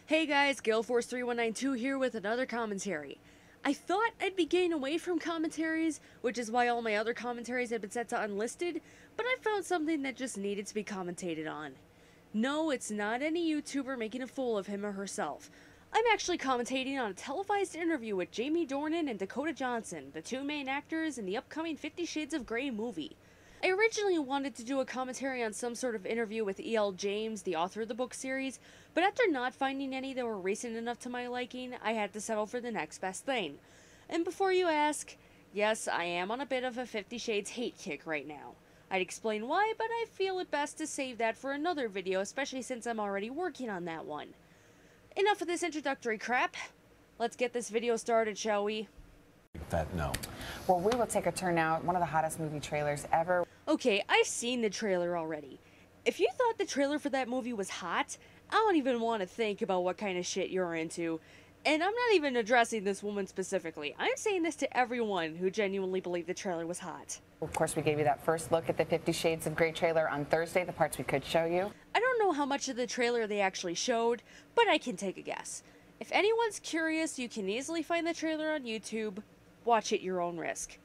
Hey guys, GaleForce3192 here with another commentary. I thought I'd be getting away from commentaries, which is why all my other commentaries had been set to unlisted, but I found something that just needed to be commentated on. No, it's not any YouTuber making a fool of him or herself. I'm actually commentating on a televised interview with Jamie Dornan and Dakota Johnson, the two main actors in the upcoming 50 Shades of Grey movie. I originally wanted to do a commentary on some sort of interview with E.L. James, the author of the book series, but after not finding any that were recent enough to my liking, I had to settle for the next best thing. And before you ask, yes, I am on a bit of a 50 Shades hate kick right now. I'd explain why, but I feel it best to save that for another video, especially since I'm already working on that one. Enough of this introductory crap. Let's get this video started, shall we? No. Well, we will take a turn now at one of the hottest movie trailers ever. Okay, I've seen the trailer already. If you thought the trailer for that movie was hot, I don't even want to think about what kind of shit you're into. And I'm not even addressing this woman specifically. I'm saying this to everyone who genuinely believed the trailer was hot. Of course, we gave you that first look at the 50 Shades of Grey trailer on Thursday, the parts we could show you. I don't know how much of the trailer they actually showed, but I can take a guess. If anyone's curious, you can easily find the trailer on YouTube. Watch at your own risk.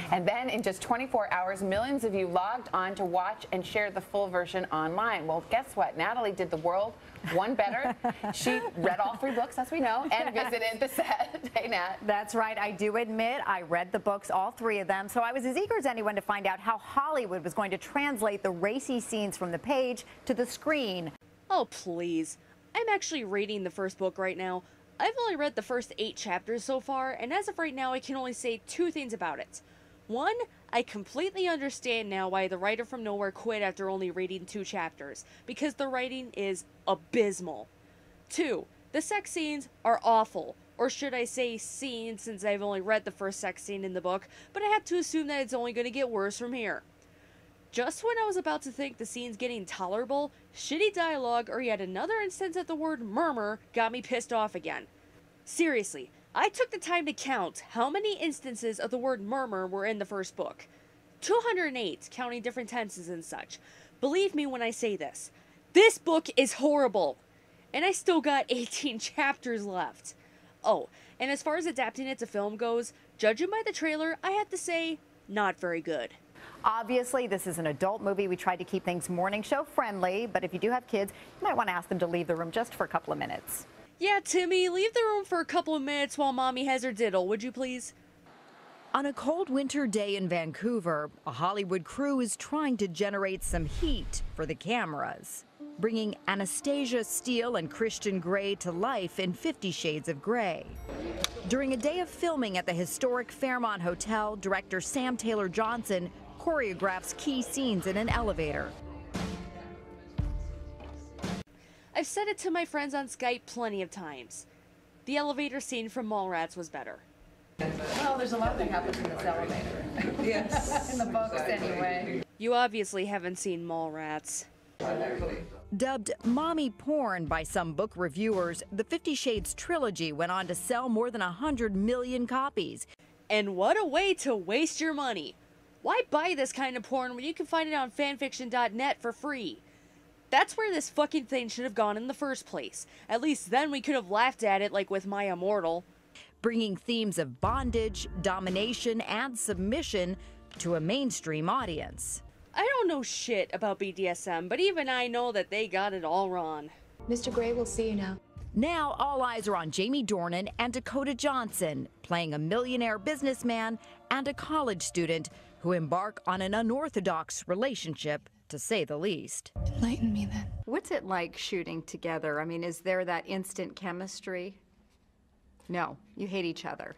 And then in just 24 hours, millions of you logged on to watch and share the full version online. Well, guess what? Natalie did the world one better. She read all 3 books, as we know, and visited the set. Hey, Nat. That's right. I do admit I read the books, all 3 of them, so I was as eager as anyone to find out how Hollywood was going to translate the racy scenes from the page to the screen. Oh, please. I'm actually reading the first book right now. I've only read the first 8 chapters so far, and as of right now, I can only say 2 things about it. 1, I completely understand now why the writer from Nowhere quit after only reading 2 chapters, because the writing is abysmal. 2, the sex scenes are awful, or should I say scenes since I've only read the first sex scene in the book, but I have to assume that it's only going to get worse from here. Just when I was about to think the scene's getting tolerable, shitty dialogue or yet another instance of the word murmur got me pissed off again. Seriously, I took the time to count how many instances of the word murmur were in the first book. 208, counting different tenses and such. Believe me when I say this. This book is horrible! And I still got 18 chapters left. Oh, and as far as adapting it to film goes, judging by the trailer, I have to say, not very good. Obviously, this is an adult movie. We tried to keep things morning show friendly, but if you do have kids, you might want to ask them to leave the room just for a couple of minutes. Yeah, Timmy, leave the room for a couple of minutes while Mommy has her diddle, would you please? On a cold winter day in Vancouver, a Hollywood crew is trying to generate some heat for the cameras, bringing Anastasia Steele and Christian Grey to life in 50 Shades of Grey. During a day of filming at the historic Fairmont Hotel, director Sam Taylor Johnson choreographs key scenes in an elevator. I've said it to my friends on Skype plenty of times. The elevator scene from Mallrats was better. Well, there's a lot that happens in this elevator. Yes. In the books, anyway. You obviously haven't seen Mallrats. Dubbed mommy porn by some book reviewers, the 50 Shades trilogy went on to sell more than 100 million copies. And what a way to waste your money. Why buy this kind of porn when you can find it on fanfiction.net for free? That's where this fucking thing should have gone in the first place. At least then we could have laughed at it like with My Immortal. Bringing themes of bondage, domination, and submission to a mainstream audience. I don't know shit about BDSM, but even I know that they got it all wrong. Mr. Grey will see you now. Now all eyes are on Jamie Dornan and Dakota Johnson, playing a millionaire businessman and a college student who embark on an unorthodox relationship, to say the least. Enlighten me then. What's it like shooting together? I mean, is there that instant chemistry? No, you hate each other.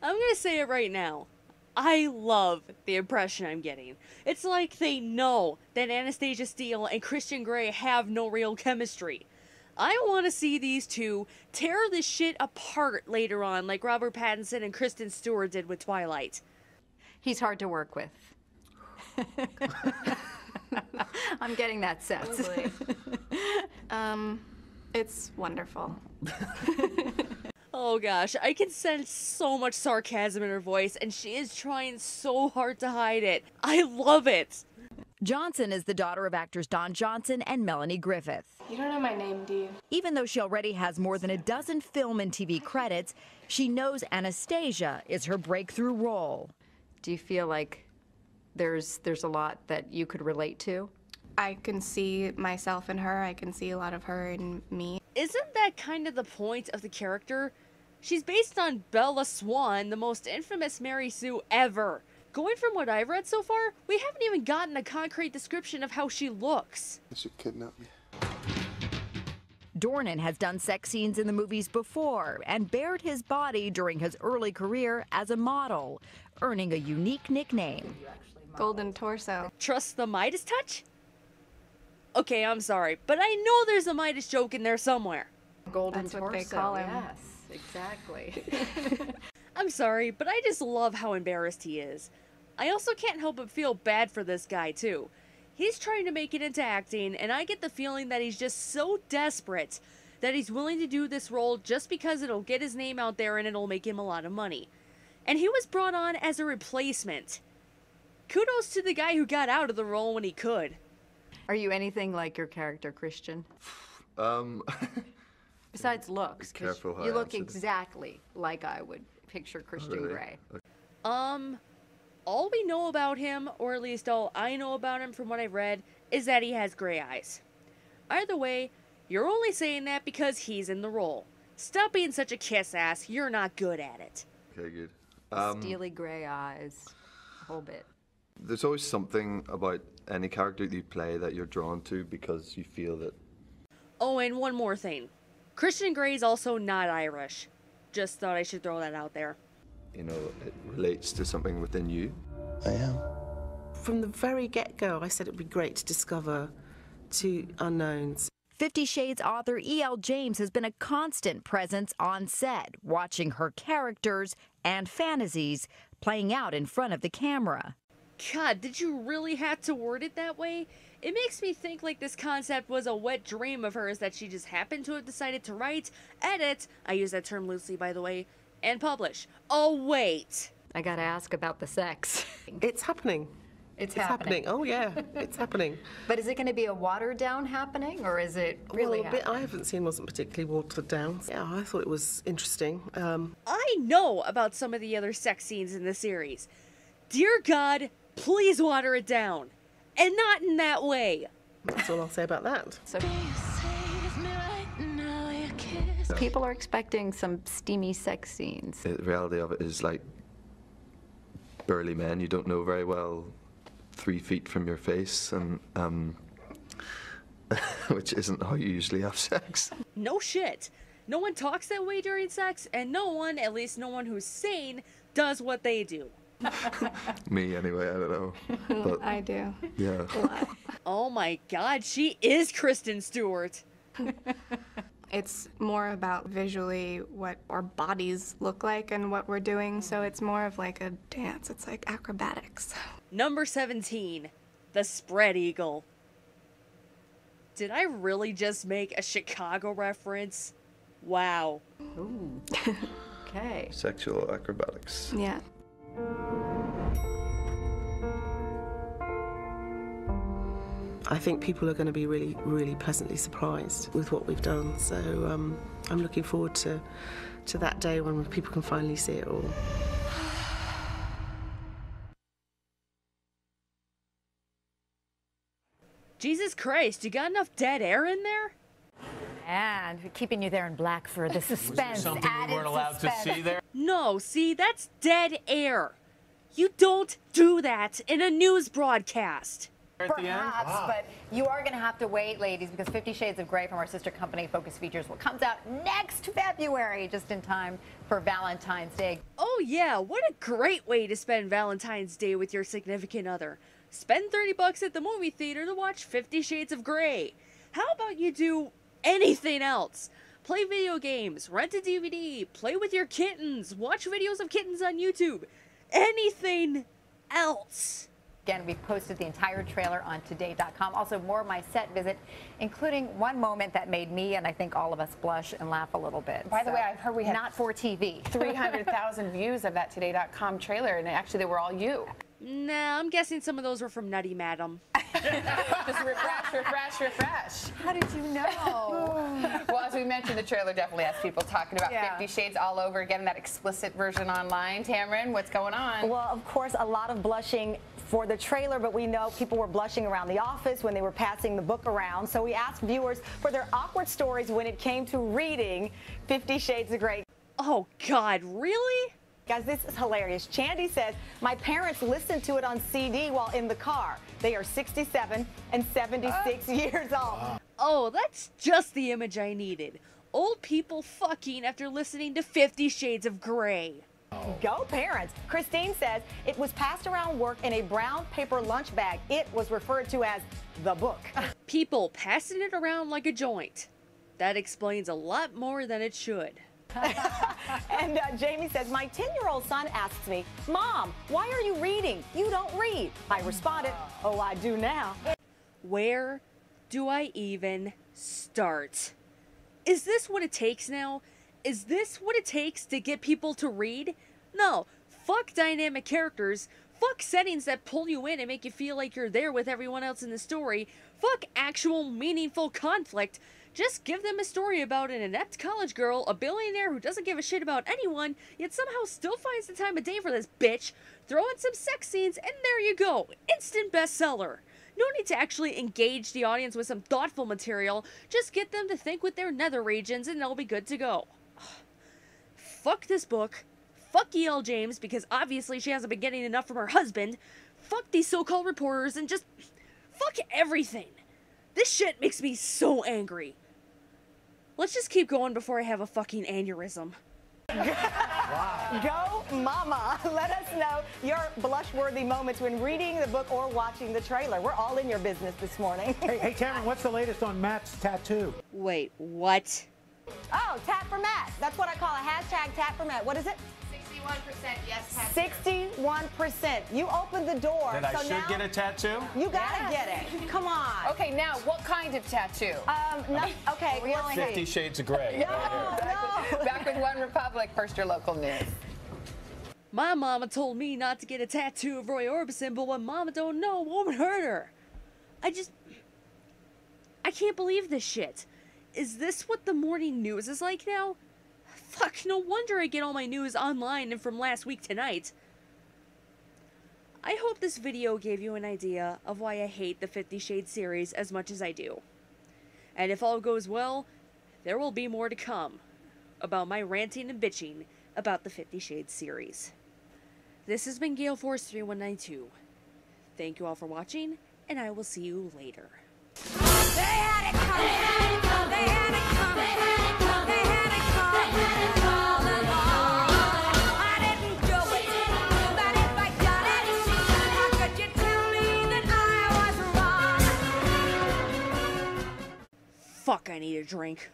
I'm gonna say it right now. I love the impression I'm getting. It's like they know that Anastasia Steele and Christian Grey have no real chemistry. I want to see these two tear this shit apart later on like Robert Pattinson and Kristen Stewart did with Twilight. He's hard to work with. I'm getting that sense. It's wonderful. Oh gosh, I can sense so much sarcasm in her voice, and she is trying so hard to hide it. I love it! Johnson is the daughter of actors Don Johnson and Melanie Griffith. You don't know my name, do you? Even though she already has more than a dozen film and TV credits, she knows Anastasia is her breakthrough role. Do you feel like there's a lot that you could relate to? I can see myself in her. I can see a lot of her in me. Isn't that kind of the point of the character? She's based on Bella Swan, the most infamous Mary Sue ever. Going from what I've read so far, we haven't even gotten a concrete description of how she looks. They should kidnap me. Dornan has done sex scenes in the movies before and bared his body during his early career as a model, earning a unique nickname. Golden torso. Trust the Midas touch? Okay, I'm sorry, but I know there's a Midas joke in there somewhere. Golden That's torso. what they call him. Yes, exactly. I'm sorry, but I just love how embarrassed he is. I also can't help but feel bad for this guy, too. He's trying to make it into acting, and I get the feeling that he's just so desperate that he's willing to do this role just because it'll get his name out there and it'll make him a lot of money. And he was brought on as a replacement. Kudos to the guy who got out of the role when he could. Are you anything like your character, Christian? Besides looks, 'cause Careful how you I look answer this. exactly like I would picture Christian Really? Grey. All we know about him, or at least all I know about him from what I've read, is that he has gray eyes. Either way, you're only saying that because he's in the role. Stop being such a kiss-ass, you're not good at it. Okay, good. Steely gray eyes, a whole bit. There's always something about any character that you play that you're drawn to because you feel that. Oh, and one more thing. Christian Grey's also not Irish. Just thought I should throw that out there. You know, it relates to something within you. I am. From the very get-go, I said it'd be great to discover two unknowns. 50 Shades author E.L. James has been a constant presence on set, watching her characters and fantasies playing out in front of the camera. God, did you really have to word it that way? It makes me think like this concept was a wet dream of hers that she just happened to have decided to write, edit, I use that term loosely by the way, and publish. Oh wait! I gotta ask about the sex. It's happening. It's happening. Oh yeah, it's happening. But is it going to be a watered down happening, or is it really Well, the bit I haven't seen wasn't particularly watered down. Yeah, I thought it was interesting. I know about some of the other sex scenes in the series. Dear God, please water it down. And not in that way. That's all I'll say about that. So people are expecting some steamy sex scenes. The reality of it is like burly men you don't know very well 3 feet from your face, and which isn't how you usually have sex. No shit. No one talks that way during sex, and no one, at least no one who's sane, does what they do. Me anyway, I don't know. But I do. yeah. Oh my God, she is Kristen Stewart. It's more about visually what our bodies look like and what we're doing, so it's more of like a dance. It's like acrobatics. Number 17, the spread eagle. Did I really just make a Chicago reference? Wow. Ooh. Okay. Sexual acrobatics. Yeah. I think people are going to be really, really pleasantly surprised with what we've done. So I'm looking forward to that day when people can finally see it all. Jesus Christ, you got enough dead air in there? And keeping you there in black for the suspense. Something we weren't allowed to see there? No, see, that's dead air. You don't do that in a news broadcast. At the end? Perhaps, but you are going to have to wait, ladies, because 50 Shades of Grey from our sister company, Focus Features, comes out next February, just in time for Valentine's Day. Oh yeah, what a great way to spend Valentine's Day with your significant other. Spend $30 at the movie theater to watch 50 Shades of Grey. How about you do anything else? Play video games, rent a DVD, play with your kittens, watch videos of kittens on YouTube. Anything else. Again, we've posted the entire trailer on today.com. Also, more of my set visit, including one moment that made me and I think all of us blush and laugh a little bit. By the way, I've heard we had not for TV. 300,000 views of that today.com trailer, and actually they were all you. Nah, I'm guessing some of those were from Nutty Madam. Just refresh. How did you know? Well, as we mentioned, the trailer definitely has people talking about 50 Shades all over again, that explicit version online. Tamron, what's going on? Well, of course, a lot of blushing for the trailer, but we know people were blushing around the office when they were passing the book around. So we asked viewers for their awkward stories when it came to reading 50 Shades of Grey. Oh, God, really? Guys, this is hilarious. Chandy says, my parents listened to it on CD while in the car. They are 67 and 76 years old. Oh, that's just the image I needed. Old people fucking after listening to 50 Shades of Grey. Go parents. Christine says it was passed around work in a brown paper lunch bag. It was referred to as the book. People passing it around like a joint. That explains a lot more than it should. And Jamie says, my 10-year-old son asks me, Mom, why are you reading? You don't read. I responded, oh, I do now. Where do I even start? Is this what it takes now? Is this what it takes to get people to read? No, fuck dynamic characters. Fuck settings that pull you in and make you feel like you're there with everyone else in the story. Fuck actual meaningful conflict. Just give them a story about an inept college girl, a billionaire who doesn't give a shit about anyone, yet somehow still finds the time of day for this bitch. Throw in some sex scenes, and there you go. Instant bestseller. No need to actually engage the audience with some thoughtful material. Just get them to think with their nether regions, and they'll be good to go. Fuck this book. Fuck E.L. James, because obviously she hasn't been getting enough from her husband. Fuck these so-called reporters, and just fuck everything. This shit makes me so angry. Let's just keep going before I have a fucking aneurysm. Go mama. Let us know your blush-worthy moments when reading the book or watching the trailer. We're all in your business this morning. Hey, Tamron, what's the latest on Matt's tattoo? Wait, what? Oh, Tat for Matt. That's what I call a hashtag Tat for Matt. What is it? 61% yes tattoo. 61%. You opened the door. Then I so should now get a tattoo? You gotta get it. Come on. Okay, now what kind of tattoo? Okay, let's see. 50 Shades of Grey. Back with One Republic. First, your local news. My mama told me not to get a tattoo of Roy Orbison, but what mama don't know won't hurt her. I can't believe this shit. Is this what the morning news is like now? Fuck, no wonder I get all my news online and from last week tonight. I hope this video gave you an idea of why I hate the 50 Shades series as much as I do. And if all goes well, there will be more to come about my ranting and bitching about the 50 Shades series. This has been Gale Force 3192. Thank you all for watching, and I will see you later. They had it coming. They had it coming. They had it coming all along. I didn't do it, but if I got it, how could you tell me that I was wrong? Fuck, I need a drink.